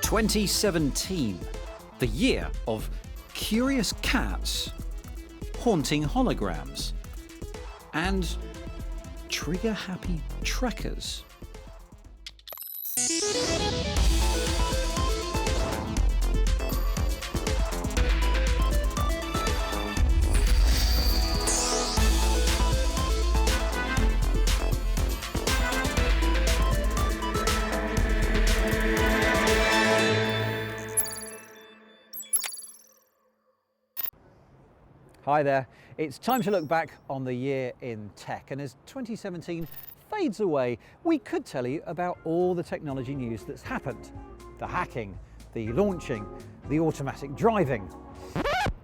2017, the year of curious cats, haunting holograms, and trigger-happy trekkers. Hi there, it's time to look back on the year in tech, and as 2017 fades away, we could tell you about all the technology news that's happened. The hacking, the launching, the automatic driving.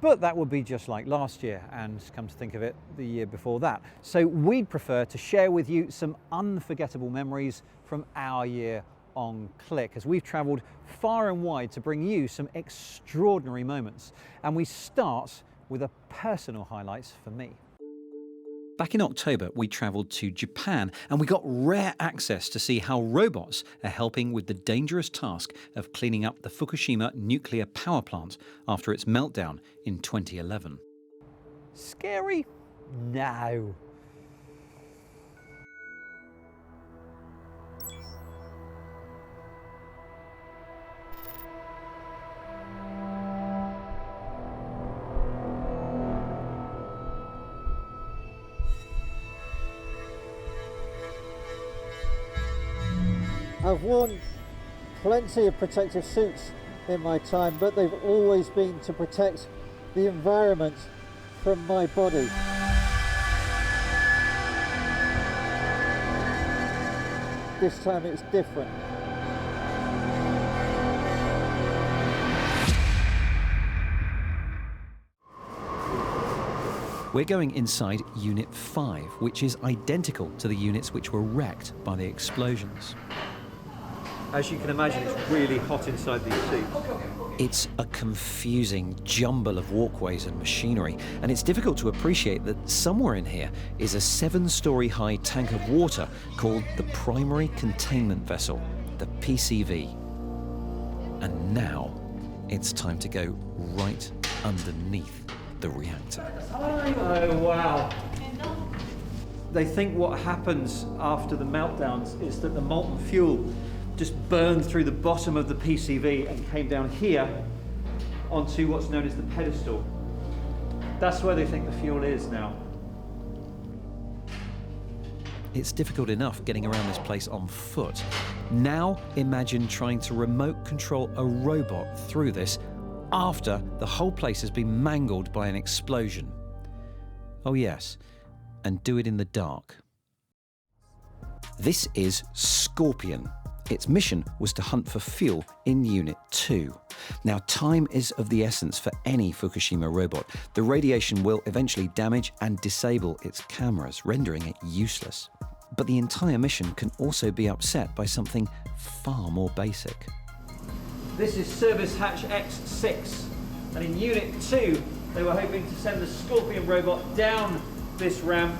But that would be just like last year, and come to think of it, the year before that. So we'd prefer to share with you some unforgettable memories from our year on Click, as we've travelled far and wide to bring you some extraordinary moments. And we start with a personal highlights for me. Back in October, we travelled to Japan and we got rare access to see how robots are helping with the dangerous task of cleaning up the Fukushima nuclear power plant after its meltdown in 2011. Scary? No. I've worn plenty of protective suits in my time, but they've always been to protect the environment from my body. This time it's different. We're going inside Unit 5, which is identical to the units which were wrecked by the explosions. As you can imagine, it's really hot inside these suits. It's a confusing jumble of walkways and machinery, and it's difficult to appreciate that somewhere in here is a 7-story high tank of water called the Primary Containment Vessel, the PCV. And now it's time to go right underneath the reactor. Oh wow. They think what happens after the meltdowns is that the molten fuel just burned through the bottom of the PCV and came down here onto what's known as the pedestal. That's where they think the fuel is now. It's difficult enough getting around this place on foot. Now imagine trying to remote control a robot through this after the whole place has been mangled by an explosion. Oh yes, and do it in the dark. This is Scorpion. Its mission was to hunt for fuel in Unit 2. Now, time is of the essence for any Fukushima robot. The radiation will eventually damage and disable its cameras, rendering it useless. But the entire mission can also be upset by something far more basic. This is Service Hatch X6, and in Unit 2 they were hoping to send the Scorpion robot down this ramp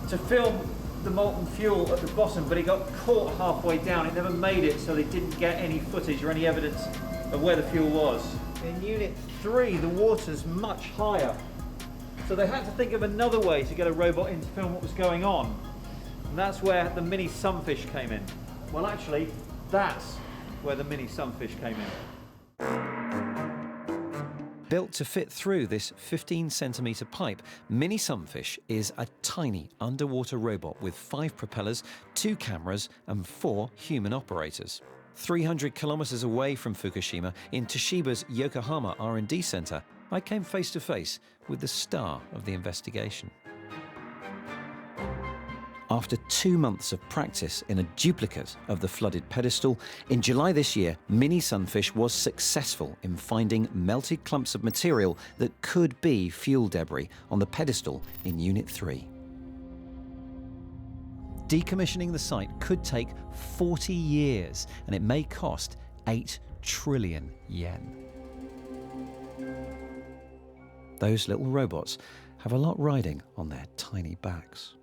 to film the molten fuel at the bottom, but it got caught halfway down. It never made it, so they didn't get any footage or any evidence of where the fuel was. In Unit 3 the water's much higher, so they had to think of another way to get a robot in to film what was going on, and that's where the mini sunfish came in. Well, actually, that's where the mini sunfish came in. Built to fit through this 15-centimetre pipe, Mini Sunfish is a tiny underwater robot with 5 propellers, 2 cameras and 4 human operators. 300 kilometres away from Fukushima, in Toshiba's Yokohama R&D centre, I came face to face with the star of the investigation. After 2 months of practice in a duplicate of the flooded pedestal, in July this year, Mini Sunfish was successful in finding melted clumps of material that could be fuel debris on the pedestal in Unit 3. Decommissioning the site could take 40 years, and it may cost 8 trillion yen. Those little robots have a lot riding on their tiny backs.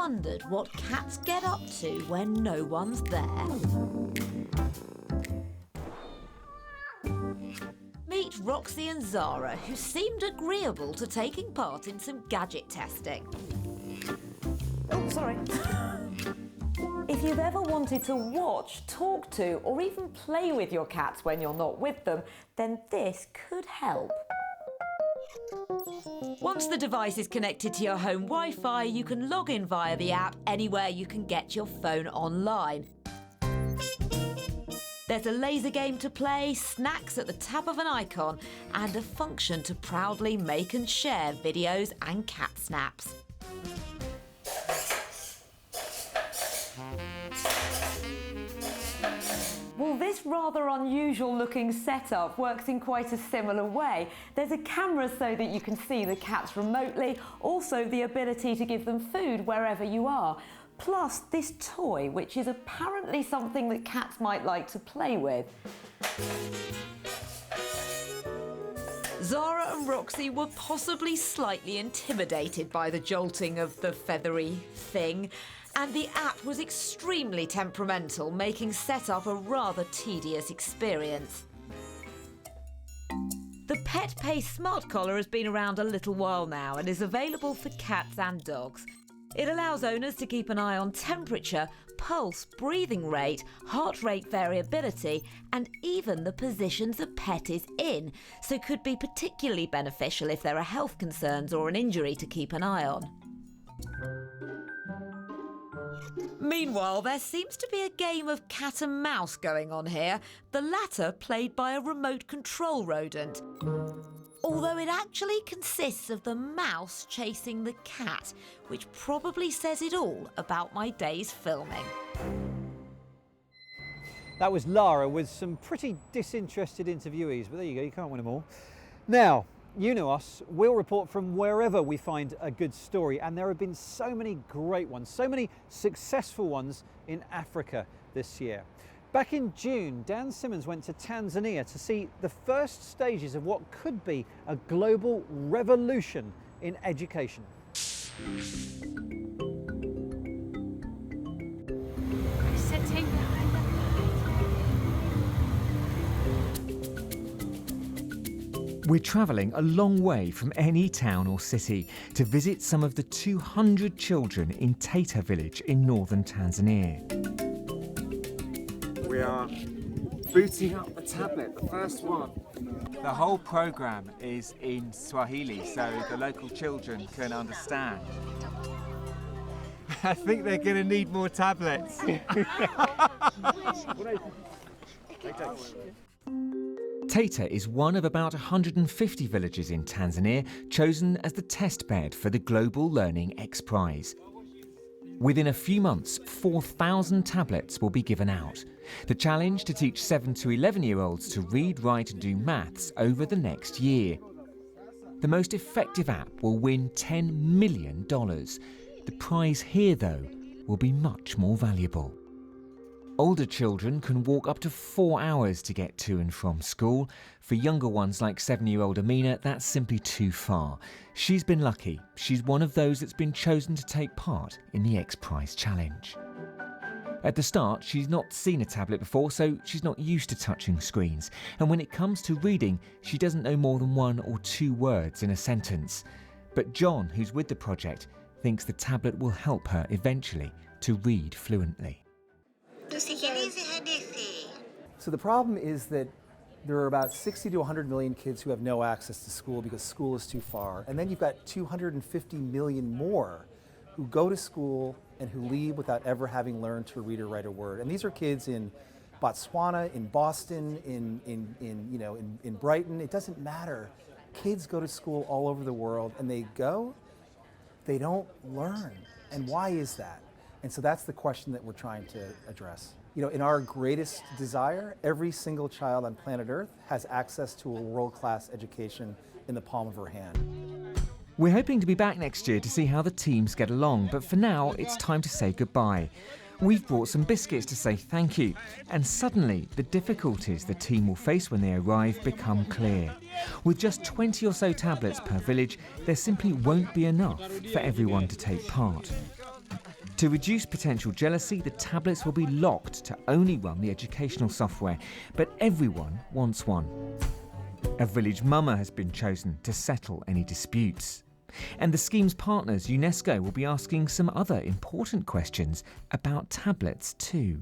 wondered what cats get up to when no one's there? Meet Roxy and Zara, who seemed agreeable to taking part in some gadget testing. Oh, sorry. If you've ever wanted to watch, talk to, or even play with your cats when you're not with them, then this could help. Once the device is connected to your home Wi-Fi, you can log in via the app anywhere you can get your phone online. There's a laser game to play, snacks at the tap of an icon, and a function to proudly make and share videos and cat snaps. Well, this rather unusual looking setup works in quite a similar way. There's a camera so that you can see the cats remotely, also the ability to give them food wherever you are. Plus this toy, which is apparently something that cats might like to play with. Zara and Roxy were possibly slightly intimidated by the jolting of the feathery thing, and the app was extremely temperamental, making setup a rather tedious experience. The Pet Pace Smart Collar has been around a little while now and is available for cats and dogs. It allows owners to keep an eye on temperature, pulse, breathing rate, heart rate variability, and even the positions a pet is in, so could be particularly beneficial if there are health concerns or an injury to keep an eye on. Meanwhile, there seems to be a game of cat and mouse going on here, the latter played by a remote control rodent. Although it actually consists of the mouse chasing the cat, which probably says it all about my day's filming. That was Lara with some pretty disinterested interviewees, but there you go, you can't win them all. Now, you know us, we'll report from wherever we find a good story, and there have been so many great ones, so many successful ones in Africa this year. Back in June, Dan Simmons went to Tanzania to see the first stages of what could be a global revolution in education. Sitting. We're travelling a long way from any town or city to visit some of the 200 children in Taita village in northern Tanzania. We are booting up the tablet, the first one. The whole programme is in Swahili, so the local children can understand. I think they're going to need more tablets. Taita is one of about 150 villages in Tanzania chosen as the test bed for the Global Learning X Prize. Within a few months, 4,000 tablets will be given out. The challenge to teach 7 to 11-year-olds to read, write and do maths over the next year. The most effective app will win $10 million. The prize here, though, will be much more valuable. Older children can walk up to 4 hours to get to and from school. For younger ones like 7-year-old Amina, that's simply too far. She's been lucky. She's one of those that's been chosen to take part in the X Prize challenge. At the start, she's not seen a tablet before, so she's not used to touching screens. And when it comes to reading, she doesn't know more than 1 or 2 words in a sentence. But John, who's with the project, thinks the tablet will help her eventually to read fluently. So the problem is that there are about 60 to 100 million kids who have no access to school because school is too far. And then you've got 250 million more who go to school and who leave without ever having learned to read or write a word. And these are kids in Botswana, in Boston, in Brighton. It doesn't matter. Kids go to school all over the world, and they don't learn. And why is that? And so that's the question that we're trying to address. In our greatest desire, every single child on planet Earth has access to a world-class education in the palm of her hand. We're hoping to be back next year to see how the teams get along, but for now, it's time to say goodbye. We've brought some biscuits to say thank you, and suddenly the difficulties the team will face when they arrive become clear. With just 20 or so tablets per village, there simply won't be enough for everyone to take part. To reduce potential jealousy, the tablets will be locked to only run the educational software, but everyone wants one. A village mama has been chosen to settle any disputes. And the scheme's partners, UNESCO, will be asking some other important questions about tablets too.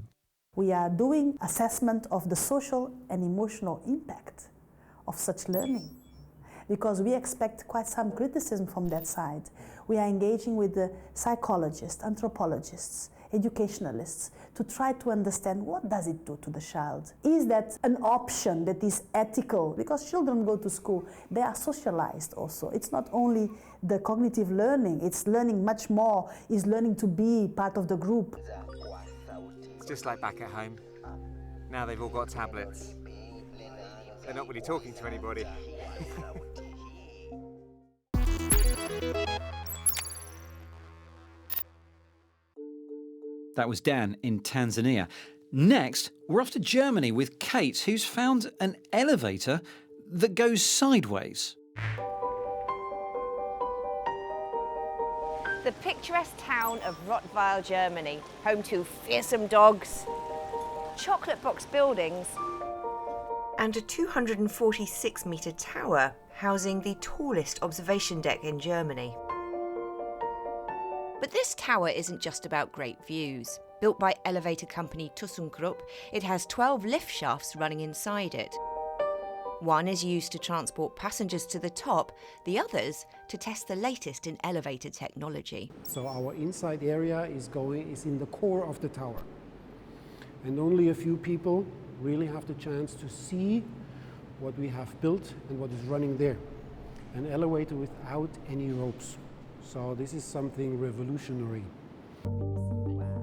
We are doing assessment of the social and emotional impact of such learning, because we expect quite some criticism from that side. We are engaging with the psychologists, anthropologists, educationalists to try to understand what does it do to the child. Is that an option that is ethical? Because children go to school, they are socialized also. It's not only the cognitive learning, it's learning much more, is learning to be part of the group. It's just like back at home. Now they've all got tablets. They're not really talking to anybody. That was Dan in Tanzania. Next, we're off to Germany with Kate, who's found an elevator that goes sideways. The picturesque town of Rottweil, Germany, home to fearsome dogs, chocolate box buildings, and a 246-metre tower housing the tallest observation deck in Germany. But this tower isn't just about great views. Built by elevator company ThyssenKrupp, it has 12 lift shafts running inside it. One is used to transport passengers to the top, the others to test the latest in elevator technology. So our inside area is in the core of the tower. And only a few people really have the chance to see what we have built and what is running there. An elevator without any ropes. So this is something revolutionary.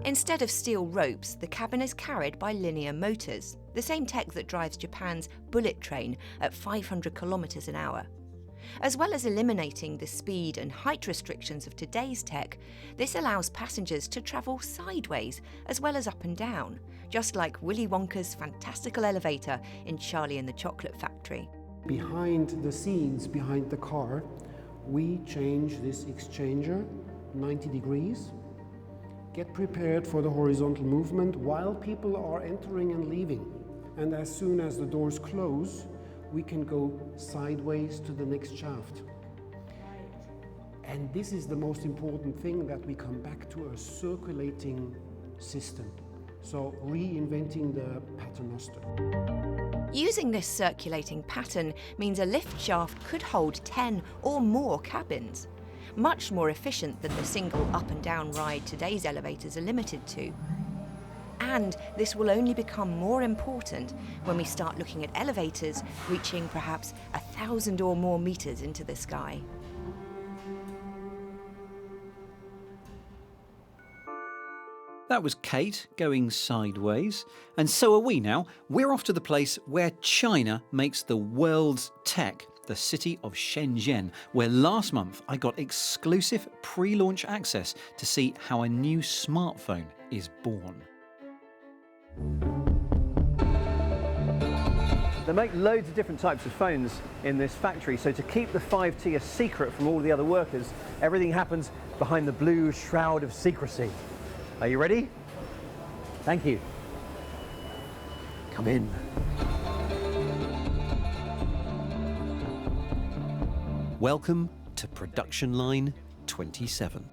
Instead of steel ropes, the cabin is carried by linear motors, the same tech that drives Japan's bullet train at 500 kilometers an hour. As well as eliminating the speed and height restrictions of today's tech, this allows passengers to travel sideways as well as up and down, just like Willy Wonka's fantastical elevator in Charlie and the Chocolate Factory. Behind the scenes, behind the car, we change this exchanger 90 degrees, get prepared for the horizontal movement while people are entering and leaving. And as soon as the doors close, we can go sideways to the next shaft. And this is the most important thing, that we come back to a circulating system. So reinventing the paternoster. Using this circulating pattern means a lift shaft could hold 10 or more cabins, much more efficient than the single up and down ride today's elevators are limited to. And this will only become more important when we start looking at elevators reaching perhaps 1,000 or more meters into the sky. That was Kate going sideways. And so are we now. We're off to the place where China makes the world's tech, the city of Shenzhen, where last month I got exclusive pre-launch access to see how a new smartphone is born. They make loads of different types of phones in this factory, so to keep the 5T a secret from all the other workers, everything happens behind the blue shroud of secrecy. Are you ready? Thank you. Come in. Welcome to production line 27.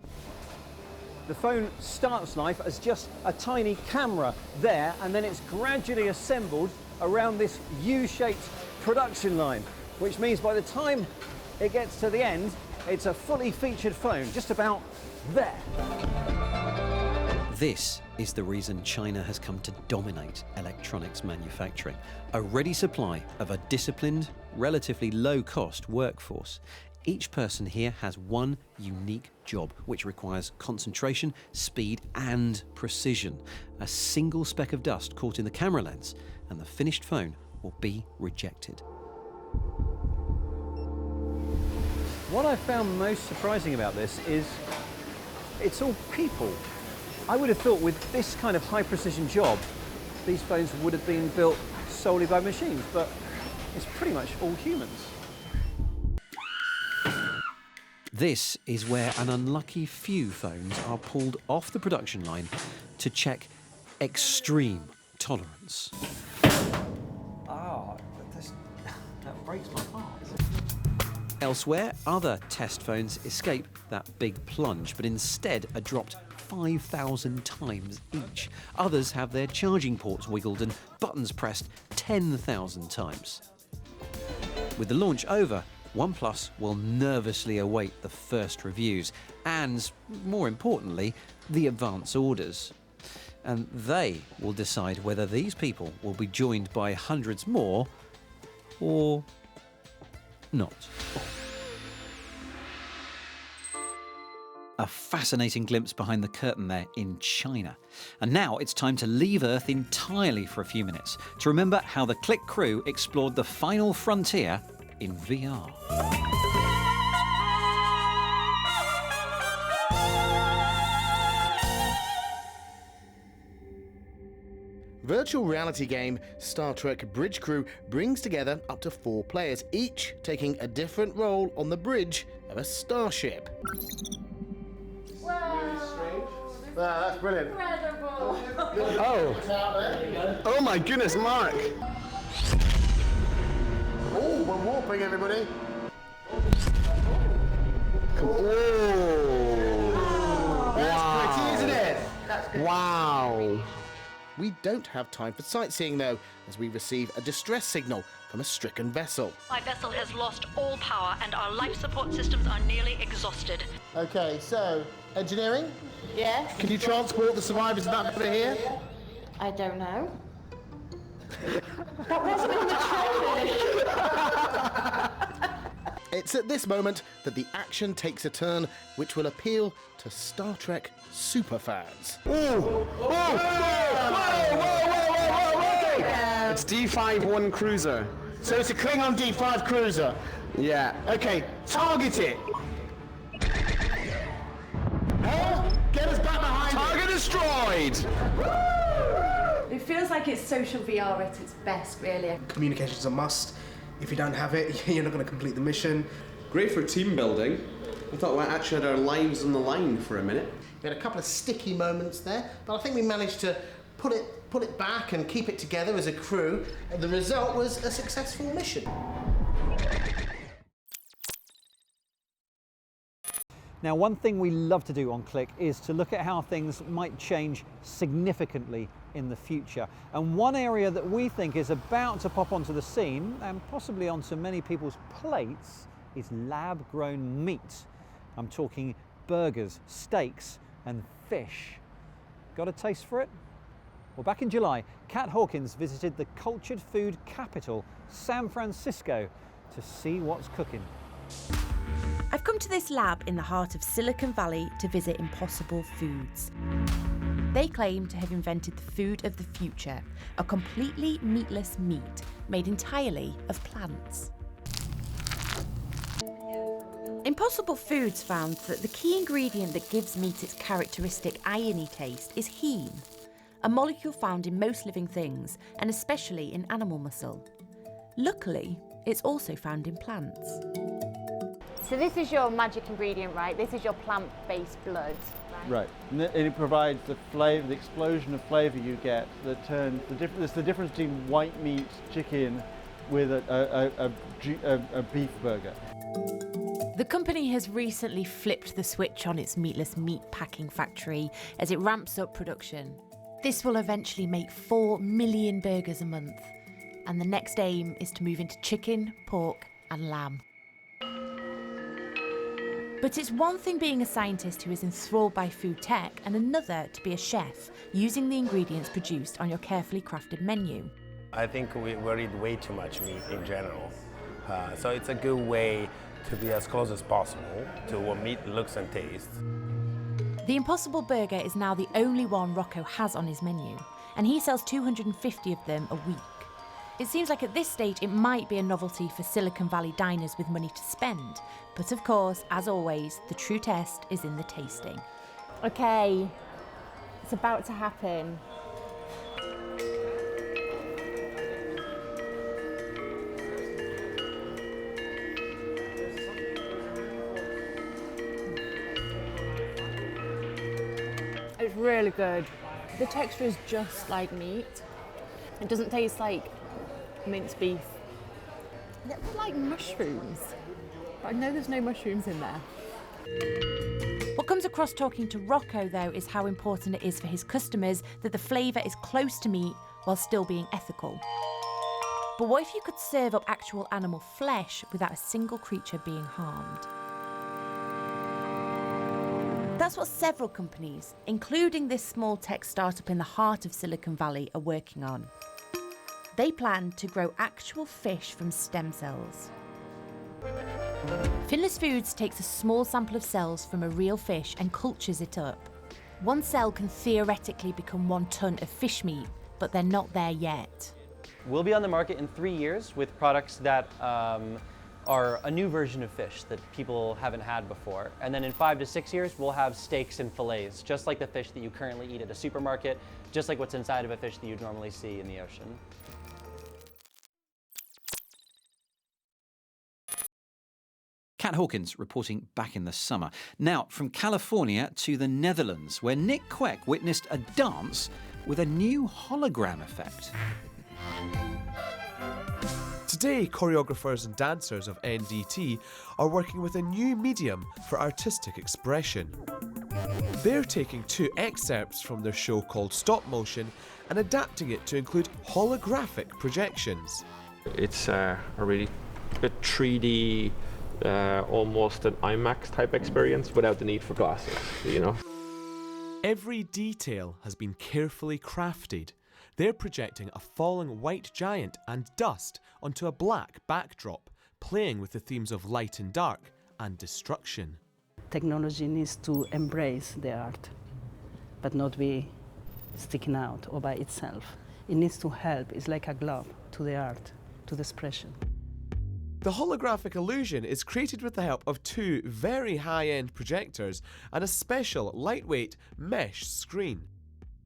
The phone starts life as just a tiny camera there, and then it's gradually assembled around this U-shaped production line, which means by the time it gets to the end, it's a fully featured phone, just about there. This is the reason China has come to dominate electronics manufacturing. A ready supply of a disciplined, relatively low-cost workforce. Each person here has one unique job, which requires concentration, speed, and precision. A single speck of dust caught in the camera lens, and the finished phone will be rejected. What I found most surprising about this is it's all people. I would have thought with this kind of high-precision job, these phones would have been built solely by machines, but it's pretty much all humans. This is where an unlucky few phones are pulled off the production line to check extreme tolerance. That breaks my heart. Elsewhere, other test phones escape that big plunge, but instead are dropped 5,000 times each. Others have their charging ports wiggled and buttons pressed 10,000 times. With the launch over, OnePlus will nervously await the first reviews and, more importantly, the advance orders. And they will decide whether these people will be joined by hundreds more or not. A fascinating glimpse behind the curtain there in China. And now it's time to leave Earth entirely for a few minutes to remember how the Click crew explored the final frontier in VR. Virtual reality game Star Trek Bridge Crew brings together up to 4 players, each taking a different role on the bridge of a starship. Wow, that's brilliant. Incredible. Oh my goodness, Mark. Oh, we're warping, everybody. That's pretty, isn't it? Wow. We don't have time for sightseeing, though, as we receive a distress signal from a stricken vessel. My vessel has lost all power and our life support systems are nearly exhausted. Okay, so, engineering? Yes. Can you transport the survivors of that bit here? I don't know. That wasn't in the trailer. It's at this moment that the action takes a turn which will appeal to Star Trek superfans. It's D51 Cruiser. So it's a Klingon D5 cruiser? Yeah. Okay, target it! Get us back behind Target destroyed! It feels like it's social VR at its best, really. Communication's a must. If you don't have it, you're not going to complete the mission. Great for team building. I thought we actually had our lives on the line for a minute. We had a couple of sticky moments there, but I think we managed to pull it back and keep it together as a crew, and the result was a successful mission. Now, one thing we love to do on Click is to look at how things might change significantly in the future. And one area that we think is about to pop onto the scene, and possibly onto many people's plates, is lab-grown meat. I'm talking burgers, steaks, and fish. Got a taste for it? Well, back in July, Kat Hawkins visited the cultured food capital, San Francisco, to see what's cooking. I've come to this lab in the heart of Silicon Valley to visit Impossible Foods. They claim to have invented the food of the future, a completely meatless meat made entirely of plants. Impossible Foods found that the key ingredient that gives meat its characteristic irony taste is heme, a molecule found in most living things and especially in animal muscle. Luckily, it's also found in plants. So this is your magic ingredient, right? This is your plant-based blood. Right, and it provides the flavour, the explosion of flavour you get that turns there's the difference between white meat chicken with a beef burger. The company has recently flipped the switch on its meatless meat packing factory as it ramps up production. This will eventually make 4 million burgers a month, and the next aim is to move into chicken, pork, and lamb. But it's one thing being a scientist who is enthralled by food tech, and another to be a chef using the ingredients produced on your carefully crafted menu. I think we eat way too much meat in general. So it's a good way to be as close as possible to what meat looks and tastes. The Impossible Burger is now the only one Rocco has on his menu, and he sells 250 of them a week. It seems like at this stage it might be a novelty for Silicon Valley diners with money to spend, but of course, as always, the true test is in the tasting. Okay, it's about to happen. really good. The texture is just like meat. It doesn't taste like minced beef. It's like mushrooms, but I know there's no mushrooms in there. What comes across talking to Rocco, though, is how important it is for his customers that the flavour is close to meat while still being ethical. But what if you could serve up actual animal flesh without a single creature being harmed? That's what several companies, including this small tech startup in the heart of Silicon Valley, are working on. They plan to grow actual fish from stem cells. Finless Foods takes a small sample of cells from a real fish and cultures it up. One cell can theoretically become 1 ton of fish meat, but they're not there yet. We'll be on the market in 3 years with products that are a new version of fish that people haven't had before. And then in 5 to 6 years, we'll have steaks and fillets, just like the fish that you currently eat at a supermarket, just like what's inside of a fish that you'd normally see in the ocean. Kat Hawkins reporting back in the summer. Now, from California to the Netherlands, where Nick Queck witnessed a dance with a new hologram effect. Today, choreographers and dancers of NDT are working with a new medium for artistic expression. They're taking 2 excerpts from their show called Stop Motion and adapting it to include holographic projections. It's a really 3D, almost an IMAX type experience without the need for glasses, you know. Every detail has been carefully crafted. They're projecting a falling white giant and dust onto a black backdrop, playing with the themes of light and dark and destruction. Technology needs to embrace the art, but not be sticking out or by itself. It needs to help. It's like a glove to the art, to the expression. The holographic illusion is created with the help of 2 very high-end projectors and a special lightweight mesh screen.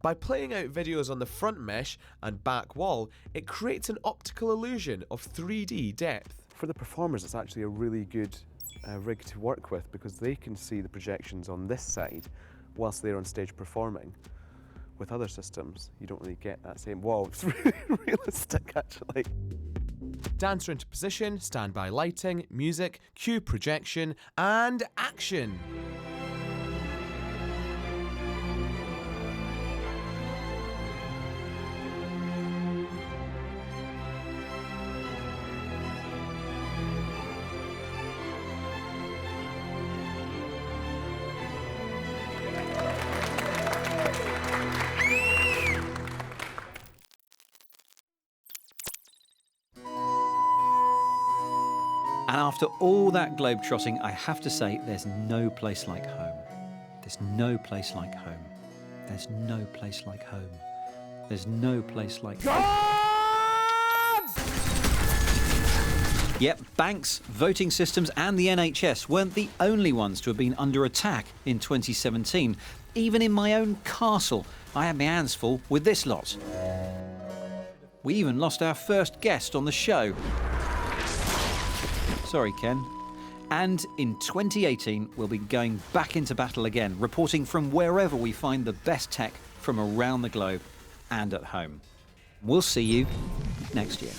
By playing out videos on the front mesh and back wall, it creates an optical illusion of 3D depth. For the performers, it's actually a really good rig to work with because they can see the projections on this side whilst they're on stage performing. With other systems, you don't really get that same, whoa, it's really realistic actually. Dancer into position, standby lighting, music, cue projection, and action. And after all that globetrotting, I have to say there's no place like home. There's no place like home. There's no place like home. There's no place like home. Yep, banks, voting systems and the NHS weren't the only ones to have been under attack in 2017. Even in my own castle, I had my hands full with this lot. We even lost our first guest on the show. Sorry, Ken. And in 2018, we'll be going back into battle again, reporting from wherever we find the best tech from around the globe and at home. We'll see you next year.